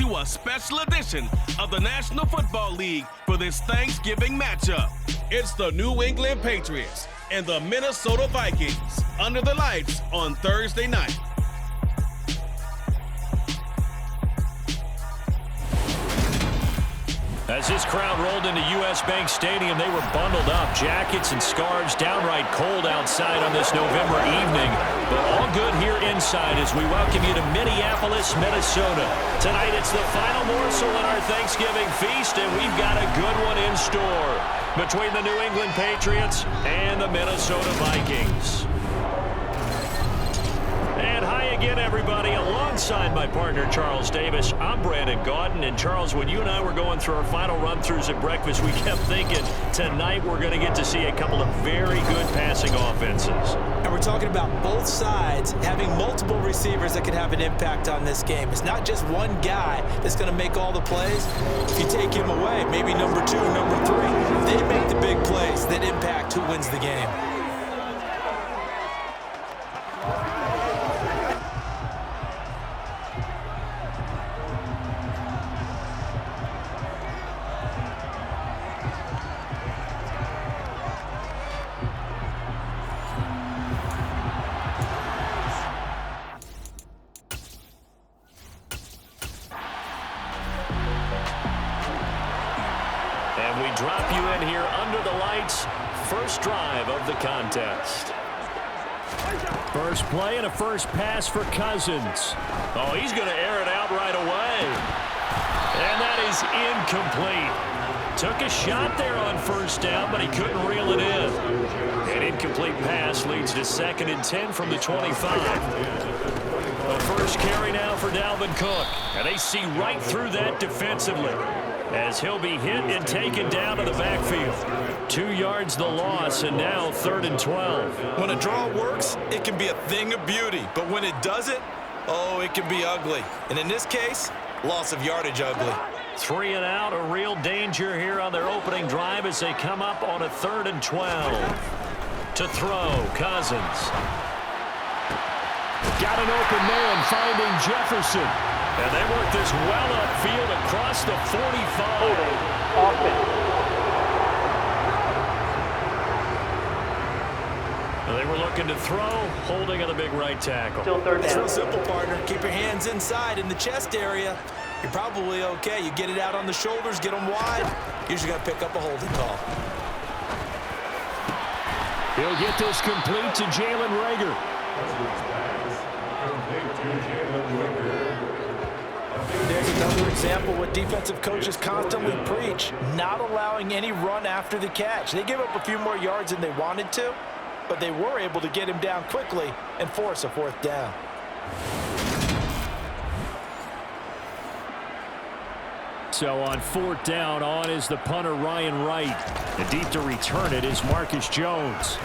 you a special edition of the National Football League for this Thanksgiving matchup. It's the New England Patriots and the Minnesota Vikings under the lights on Thursday night. As this crowd rolled into U.S. Bank Stadium, they were bundled up, jackets and scarves, downright cold outside on this November evening. But all good here inside as we welcome you to Minneapolis, Minnesota. Tonight it's the final morsel in our Thanksgiving feast, and we've got a good one in store between the New England Patriots and the Minnesota Vikings. And hi again, everybody. Alongside my partner, Charles Davis, I'm Brandon Gaudin. And Charles, when you and I were going through our final run-throughs at breakfast, we kept thinking tonight we're going to get to see a couple of very good passing offenses. And we're talking about both sides having multiple receivers that can have an impact on this game. It's not just one guy that's going to make all the plays. If you take him away, maybe number 2, number 3, they make the big plays that impact who wins the game. And we drop you in here under the lights. First drive of the contest. First play and a first pass for Cousins. Oh, he's going to air it out right away. And that is incomplete. Took a shot there on first down, but he couldn't reel it in. An incomplete pass leads to 2nd and 10 from the 25. The first carry now for Dalvin Cook. And they see right through that defensively, as he'll be hit and taken down to the backfield. 2 yards the loss, and now 3rd and 12. When a draw works, it can be a thing of beauty. But when it doesn't, oh, it can be ugly. And in this case, loss of yardage ugly. 3 and out, a real danger here on their opening drive as they come up on a 3rd and 12. To throw, Cousins. Got an open man finding Jefferson. And they work this well upfield across the 45. They were looking to throw, holding on the big right tackle. Still 3rd down. It's real simple, partner. Keep your hands inside in the chest area. You're probably okay. You get it out on the shoulders, get them wide. Usually got to pick up a holding call. He'll get this complete to Jalen Reagor. There's another example what defensive coaches constantly preach, not allowing any run after the catch. They gave up a few more yards than they wanted to, but they were able to get him down quickly and force a 4th down. So on 4th down, on is the punter Ryan Wright. And deep to return it is Marcus Jones.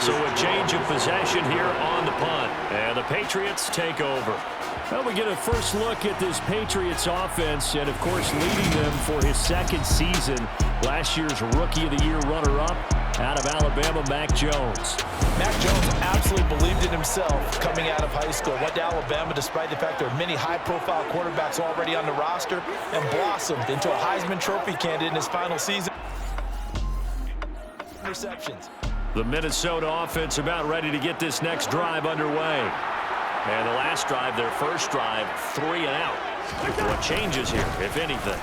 So a change of possession here on the punt. And the Patriots take over. Well, we get a first look at this Patriots offense, and of course leading them for his 2nd season. Last year's Rookie of the Year runner-up out of Alabama, Mac Jones. Mac Jones absolutely believed in himself coming out of high school. Went to Alabama despite the fact there are many high-profile quarterbacks already on the roster, and blossomed into a Heisman Trophy candidate in his final season. Interceptions. The Minnesota offense about ready to get this next drive underway. And the last drive, their first drive, 3 and out. What changes here, if anything?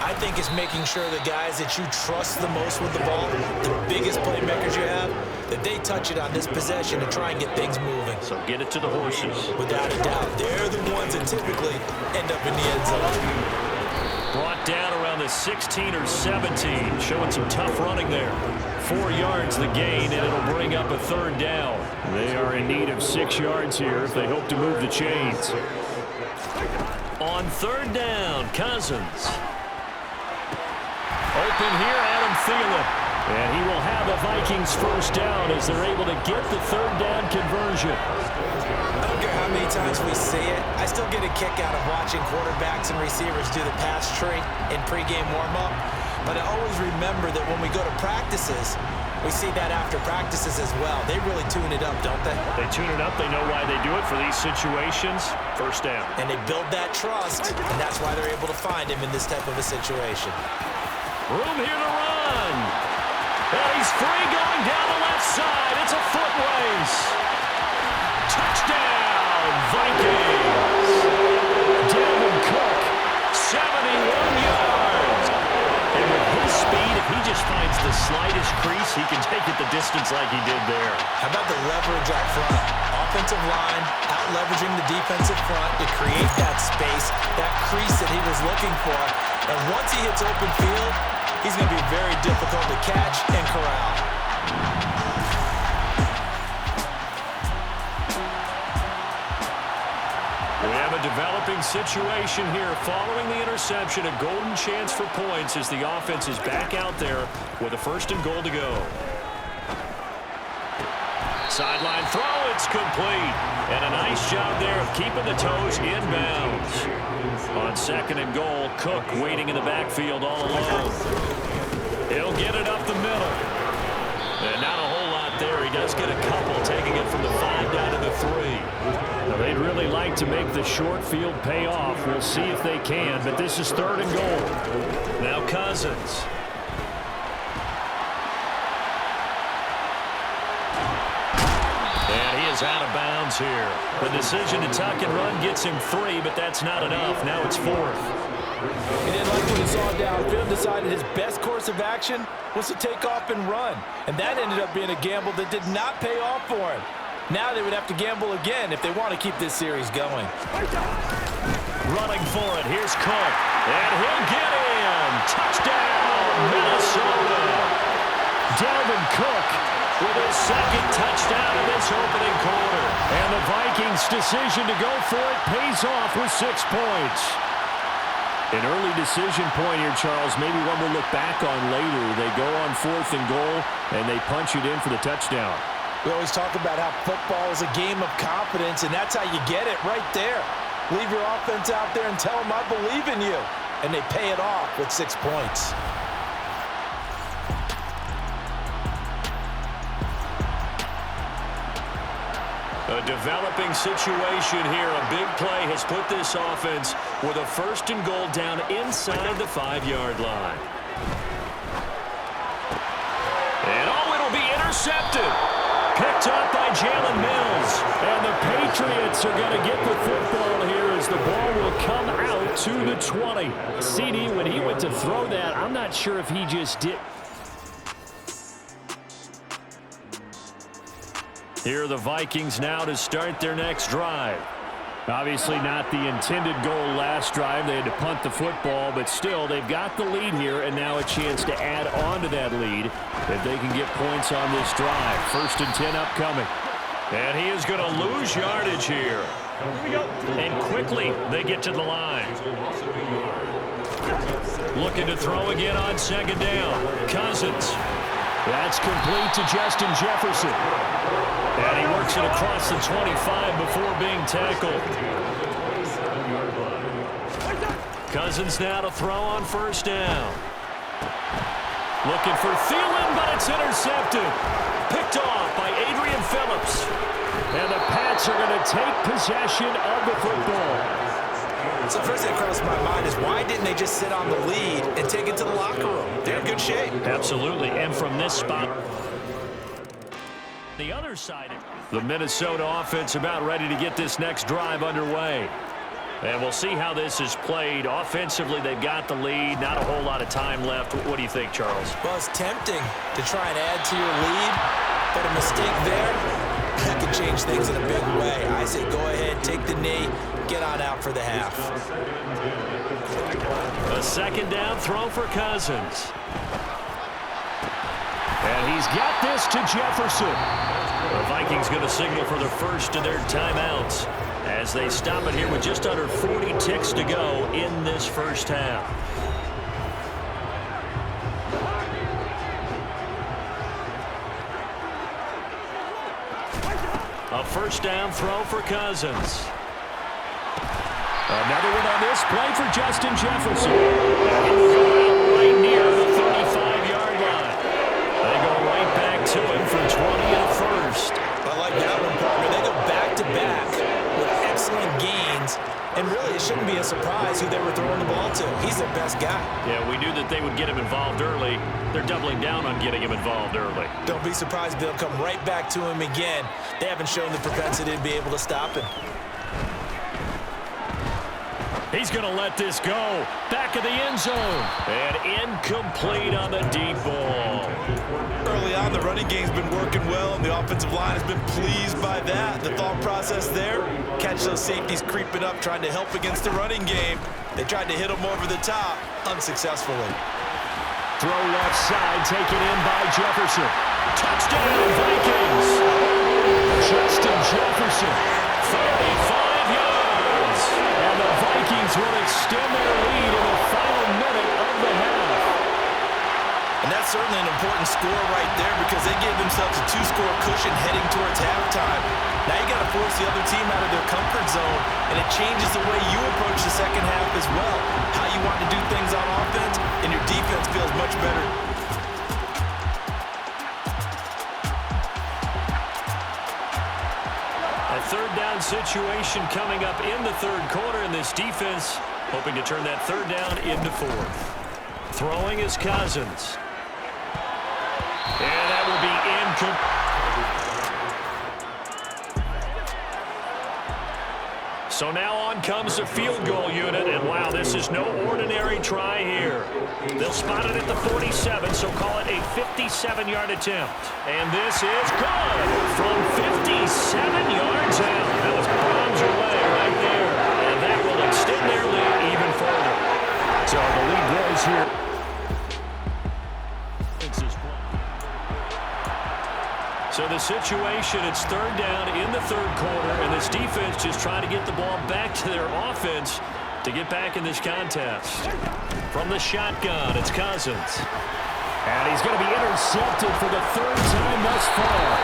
I think it's making sure the guys that you trust the most with the ball, the biggest playmakers you have, that they touch it on this possession to try and get things moving. So get it to the horses. Without a doubt, they're the ones that typically end up in the end zone. Brought down around the 16 or 17, showing some tough running there. 4 yards the gain, and it'll bring up a 3rd down. They are in need of 6 yards here if they hope to move the chains. On 3rd down, Cousins. Open here, Adam Thielen. And he will have a Vikings first down as they're able to get the 3rd down conversion. I don't care how many times we see it, I still get a kick out of watching quarterbacks and receivers do the pass tree in pregame warm-up. But I always remember that when we go to practices, We see that after practices as well. They really tune it up, don't they? They tune it up. They know why they do it for these situations. First down. And they build that trust, and that's why they're able to find him in this type of a situation. Room here to run. And he's free going down the left side. It's a foot race. Touchdown, Vikings. Dalvin Cook, 71 yards. And with his speed, if he just finds the slightest crease, he can take it the distance like he did there. How about the leverage up front? Offensive line out-leveraging the defensive front to create that space, that crease that he was looking for. And once he hits open field, he's going to be very difficult to catch and corral. We have a developing situation here. Following the interception, a golden chance for points as the offense is back out there with a 1st and goal to go. Sideline throw, it's complete. And a nice job there of keeping the toes inbounds. On 2nd and goal, Cook waiting in the backfield all alone. He'll get it up the middle. And not a whole lot there. He does get a couple, taking it from the 5 down to the 3. Now, they'd really like to make the short field pay off. We'll see if they can, but this is 3rd and goal. Now Cousins. And he is out of bounds here. The decision to tuck and run gets him 3, but that's not enough. Now it's 4th. He didn't like what he saw downfield, decided his best course of action was to take off and run. And that ended up being a gamble that did not pay off for him. Now they would have to gamble again if they want to keep this series going. Running for it, here's Cook. And he'll get in. Touchdown, Minnesota. Dalvin Cook with his 2nd touchdown in this opening quarter. And the Vikings' decision to go for it pays off with 6 points. An early decision point here, Charles. Maybe one we'll look back on later. They go on 4th and goal, and they punch it in for the touchdown. We always talk about how football is a game of confidence, and that's how you get it right there. Leave your offense out there and tell them, I believe in you. And they pay it off with 6 points. A developing situation here. A big play has put this offense with a 1st and goal down inside the 5-yard line. And it'll be intercepted. Picked up by Jalen Mills. And the Patriots are going to get the football here as the ball will come out to the 20. CD, when he went to throw that, I'm not sure if he just did. Here are the Vikings now to start their next drive. Obviously not the intended goal last drive. They had to punt the football, but still, they've got the lead here, and now a chance to add on to that lead if they can get points on this drive. 1st and 10 upcoming. And he is going to lose yardage here. And quickly, they get to the line. Looking to throw again on 2nd down. Cousins. That's complete to Justin Jefferson. And he works it across the 25 before being tackled. Cousins now to throw on 1st down. Looking for Thielen, but it's intercepted. Picked off by Adrian Phillips. And the Pats are going to take possession of the football. So first thing that crossed my mind is why didn't they just sit on the lead and take it to the locker room? They're in good shape. Absolutely. And from this spot, the other side, the Minnesota offense about ready to get this next drive underway. And we'll see how this is played. Offensively, they've got the lead. Not a whole lot of time left. What do you think, Charles? Well, it's tempting to try and add to your lead, but a mistake there, that could change things in a big way. I say go ahead, take the knee, get on out for the half. A 2nd down throw for Cousins. And he's got this to Jefferson. The Vikings going to signal for the first of their timeouts as they stop it here with just under 40 ticks to go in this first half. A 1st down throw for Cousins. Another one on this play for Justin Jefferson. And he will go out right near the 35-yard line. They go right back Titans. And really, it shouldn't be a surprise who they were throwing the ball to. He's their best guy. Yeah, we knew that they would get him involved early. They're doubling down on getting him involved early. Don't be surprised if they'll come right back to him again. They haven't shown the propensity to be able to stop him. He's going to let this go. Back of the end zone. And incomplete on the deep ball. Early on, the running game's been working well, and the offensive line has been pleased by that. The thought process there, catch those safeties creeping up, trying to help against the running game. They tried to hit them over the top, unsuccessfully. Throw left side, taken in by Jefferson. Touchdown, Vikings. Justin Jefferson, 35 yards. And the Vikings will extend their lead in the final minute of the half. And that's certainly an important score right there because they gave themselves a 2-score cushion heading towards halftime. Now you got to force the other team out of their comfort zone, and it changes the way you approach the second half as well. How you want to do things on offense, and your defense feels much better. A third down situation coming up in the third quarter, and this defense hoping to turn that third down into fourth. Throwing is Cousins. And that will be incomplete. So now on comes the field goal unit, and wow, this is no ordinary try here. They'll spot it at the 47, so call it a 57-yard attempt. And this is good from 57 yards out. That was bombs away right there, and that will extend their lead even further. So the lead grows here. So the situation, it's third down in the third quarter, and this defense just trying to get the ball back to their offense to get back in this contest. From the shotgun, it's Cousins. And he's going to be intercepted for the third time thus far.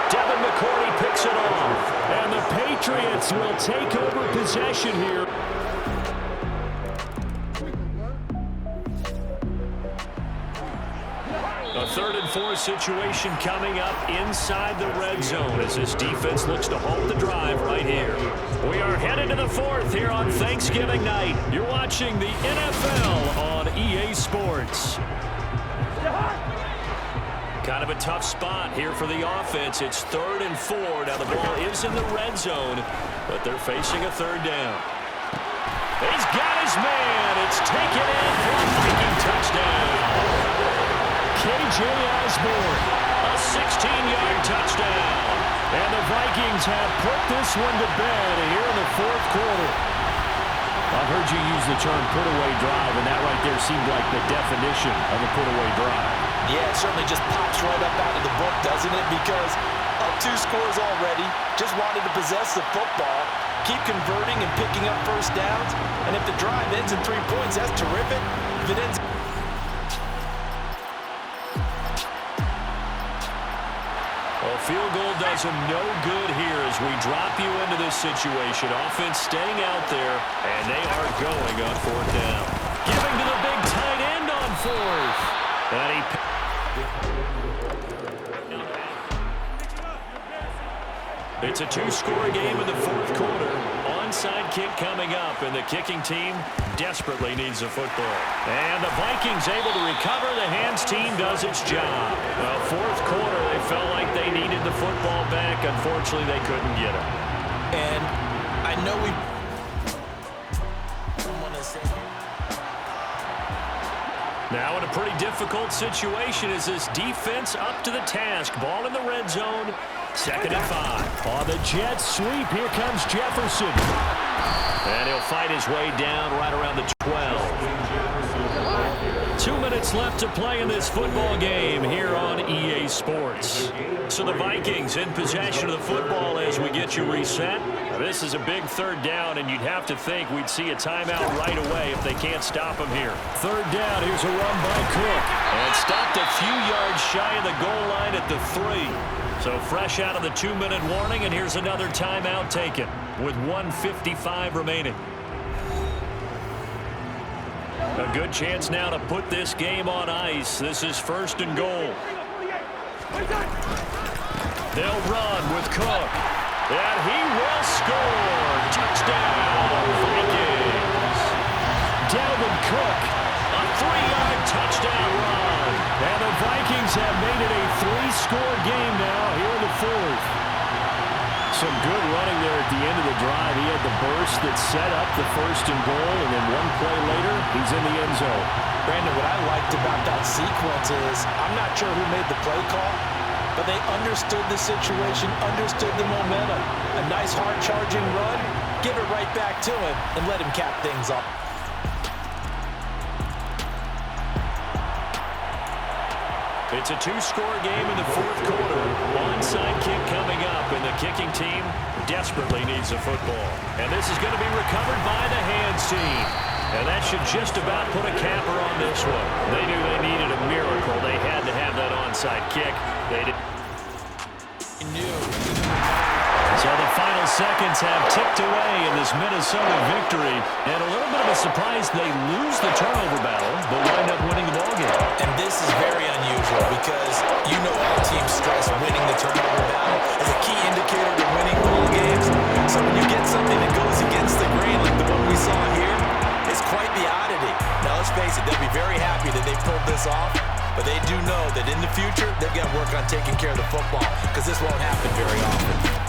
Devin McCourty picks it off, and the Patriots will take over possession here. A 3rd and 4 situation coming up inside the red zone as this defense looks to halt the drive right here. We are headed to the 4th here on Thanksgiving night. You're watching the NFL on EA Sports. Kind of a tough spot here for the offense. It's 3rd and 4. Now the ball is in the red zone, but they're facing a third down. He's got his man. It's taken in for a Viking touchdown. KJ Osborne, a 16-yard touchdown. And the Vikings have put this one to bed here in the fourth quarter. I've heard you use the term put-away drive, and that right there seemed like the definition of a put-away drive. Yeah, it certainly just pops right up out of the book, doesn't it? Because up 2 scores already, just wanted to possess the football, keep converting and picking up first downs. And if the drive ends in 3 points, that's terrific. If it ends... Well, field goal does them no good here as we drop you into this situation. Offense staying out there, and they are going on 4th down. Giving to the big tight end on 4th. And he... It's a 2-score game in the 4th quarter. Onside kick coming up, and the kicking team desperately needs a football. And the Vikings able to recover. The hands team does its job. Well, 4th quarter, they felt like they needed the football back. Unfortunately, they couldn't get it. And I know we... Now in a pretty difficult situation is this defense up to the task. Ball in the red zone. 2nd and 5. On the jet sweep, here comes Jefferson. And he'll fight his way down right around the 12. 2 minutes left to play in this football game here on EA Sports. So the Vikings in possession of the football as we get you reset. This is a big third down, and you'd have to think we'd see a timeout right away if they can't stop him here. Third down, here's a run by Cook. And stopped a few yards shy of the goal line at the 3. So fresh out of the 2-minute warning, and here's another timeout taken with 1:55 remaining. A good chance now to put this game on ice. This is 1st and goal. They'll run with Cook. And he will score. Touchdown. some good running there at the end of the drive. He had the burst that set up the 1st and goal, and then one play later, he's in the end zone. Brandon, what I liked about that sequence is I'm not sure who made the play call, but they understood the situation, understood the momentum. A nice hard-charging run, give it right back to him, and let him cap things off. It's a 2-score game in the 4th quarter. Onside kick coming up, and the kicking team desperately needs a football. And this is going to be recovered by the hands team. And that should just about put a capper on this one. They knew they needed a miracle. They had to have that onside kick. They did. So the final seconds have ticked away in this Minnesota victory. And a little bit of a surprise, they lose the turnover battle, but wind up winning the ballgame. And this is very unusual because you know all teams stress winning the turnover battle as a key indicator to winning ball games. So when you get something that goes against the grain like the one we saw here, it's quite the oddity. Now let's face it, they'll be very happy that they pulled this off, but they do know that in the future, they've got to work on taking care of the football because this won't happen very often.